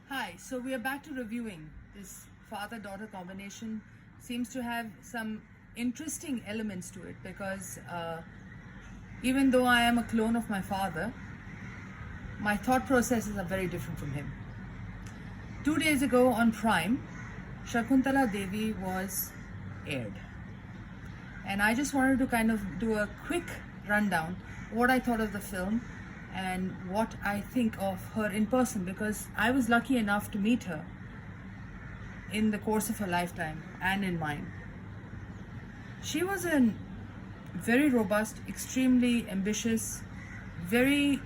Hi, so we are back to reviewing. This father-daughter combination seems to have some interesting elements to it because even though I am a clone of my father, my thought processes are very different from him. 2 days ago on Prime, Shakuntala Devi was aired. And I just wanted to kind of do a quick rundown what I thought of the film and what I think of her in person, because I was lucky enough to meet her in the course of her lifetime and in mine. She was a very robust, extremely ambitious, very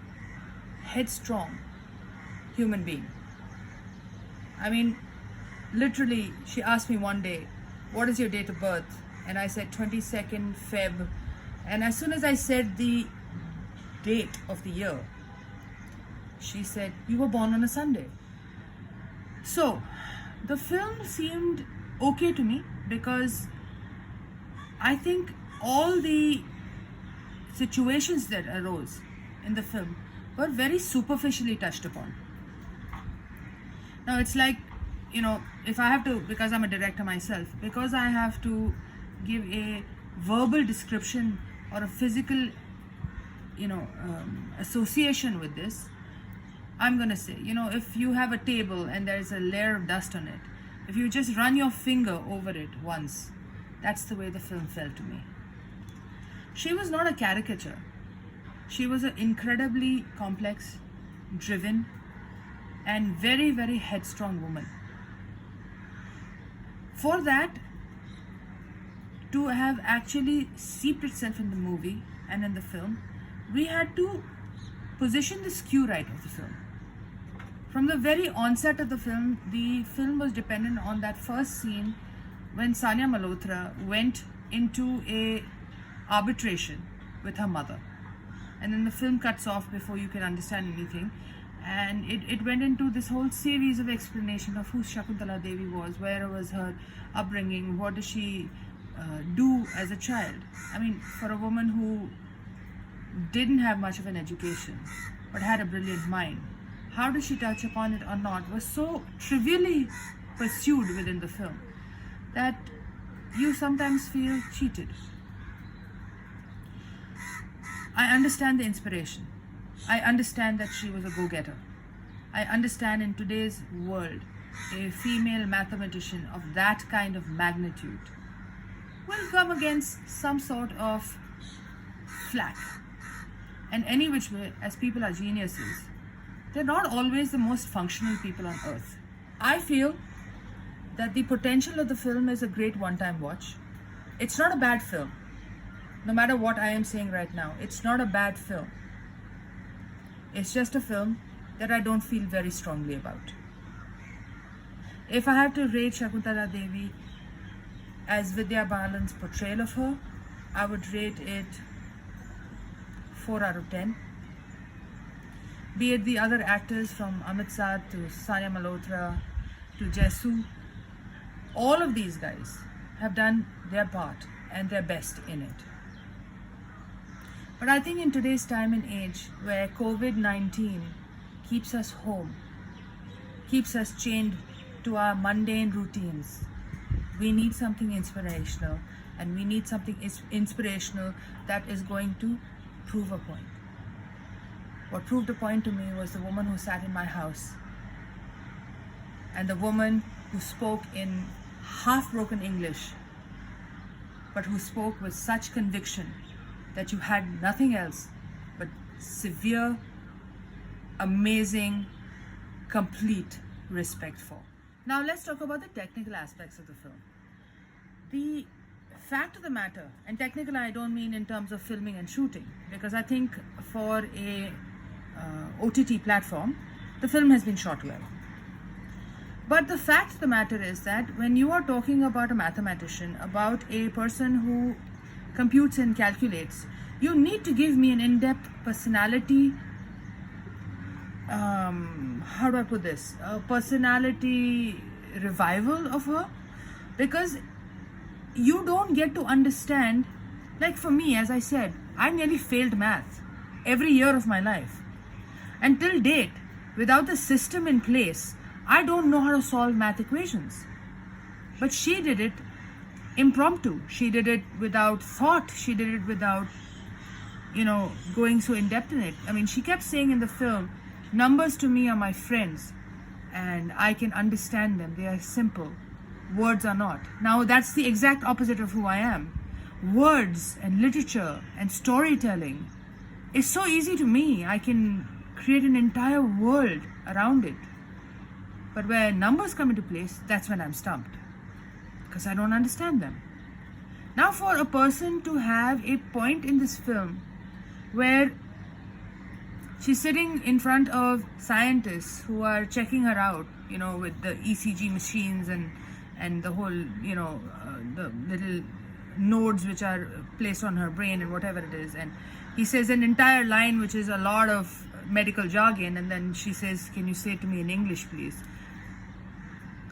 headstrong human being. I mean, literally, she asked me one day, "What is your date of birth?" And I said 22nd Feb. And as soon as I said the date of the year, she said, "You were born on a Sunday." So the film seemed okay to me because I think all the situations that arose in the film were very superficially touched upon. Now it's like, if I have to, because I'm a director myself, because I have to give a verbal description or a physical association with this, I'm gonna say, if you have a table and there's a layer of dust on it, if you just run your finger over it once, that's the way the film felt to me. She was not a caricature. She was an incredibly complex, driven, and very, very headstrong woman. For that to have actually seeped itself in the movie and in the film, we had to position the skew right of the film. From the very onset of the film was dependent on that first scene when Sania Malhotra went into a arbitration with her mother. And then the film cuts off before you can understand anything. And it went into this whole series of explanation of who Shakuntala Devi was, where was her upbringing, what does she do as a child. I mean, for a woman who didn't have much of an education but had a brilliant mind, how does she touch upon it or not was so trivially pursued within the film that you sometimes feel cheated. I understand the inspiration. I understand that she was a go-getter. I understand in today's world, a female mathematician of that kind of magnitude will come against some sort of flack. And any which way, as people are geniuses, they're not always the most functional people on earth. I feel that the potential of the film is a great one-time watch. It's not a bad film. No matter what I am saying right now, it's not a bad film. It's just a film that I don't feel very strongly about. If I had to rate Shakuntala Devi as Vidya Balan's portrayal of her, I would rate it 4 out of 10. Be it the other actors from Amit Saad to Sania Malhotra to Jesu, all of these guys have done their part and their best in it. But I think in today's time and age where COVID-19 keeps us home, keeps us chained to our mundane routines, we need something inspirational, and we need something inspirational that is going to prove a point. What proved a point to me was the woman who sat in my house and the woman who spoke in half-broken English, but who spoke with such conviction that you had nothing else but severe, amazing, complete respect for. Now let's talk about the technical aspects of the film. The fact of the matter, and technical I don't mean in terms of filming and shooting, because I think for a OTT platform, the film has been shot well. But the fact of the matter is that when you are talking about a mathematician, about a person who computes and calculates, you need to give me an in-depth personality, how do I put this, a personality revival of her, because you don't get to understand, like for me, as I said, I nearly failed math every year of my life. And till date, without the system in place, I don't know how to solve math equations. But she did it impromptu. She did it without thought. She did it without, going so in depth in it. I mean, she kept saying in the film, numbers to me are my friends and I can understand them. They are simple. Words are not. Now, that's the exact opposite of who I am. Words and literature and storytelling is so easy to me. I can create an entire world around it. But where numbers come into place, that's when I'm stumped, because I don't understand them. Now, for a person to have a point in this film where she's sitting in front of scientists who are checking her out, with the ECG machines and the whole, the little nodes which are placed on her brain and whatever it is. And he says an entire line which is a lot of medical jargon, and then she says, "Can you say it to me in English, please?"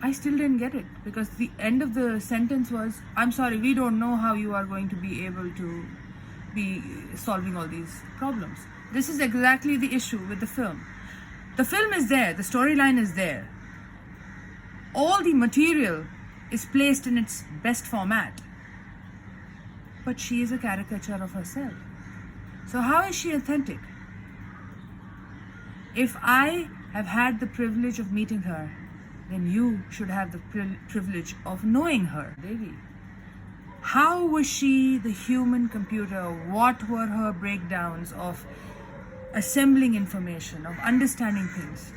I still didn't get it, because the end of the sentence was, "I'm sorry, we don't know how you are going to be able to be solving all these problems." This is exactly the issue with the film. The film is there, the storyline is there. All the material is placed in its best format. But she is a caricature of herself. So how is she authentic? If I have had the privilege of meeting her, then you should have the privilege of knowing her, Devi. How was she the human computer? What were her breakdowns of assembling information, of understanding things?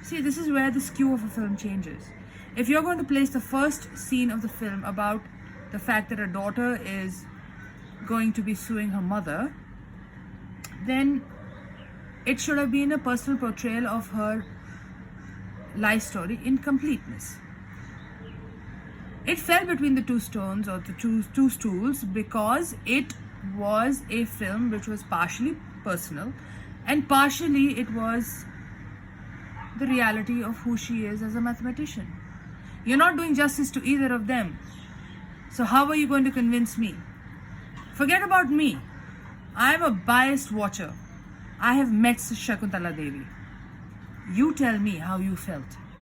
See, this is where the skew of a film changes. If you're going to place the first scene of the film about the fact that a daughter is going to be suing her mother, then it should have been a personal portrayal of her life story in completeness. It fell between the two stones, or the two stools, because it was a film which was partially personal and partially it was the reality of who she is as a mathematician. You're not doing justice to either of them. So how are you going to convince me? Forget about me. I'm a biased watcher. I have met Shakuntala Devi. You tell me how you felt.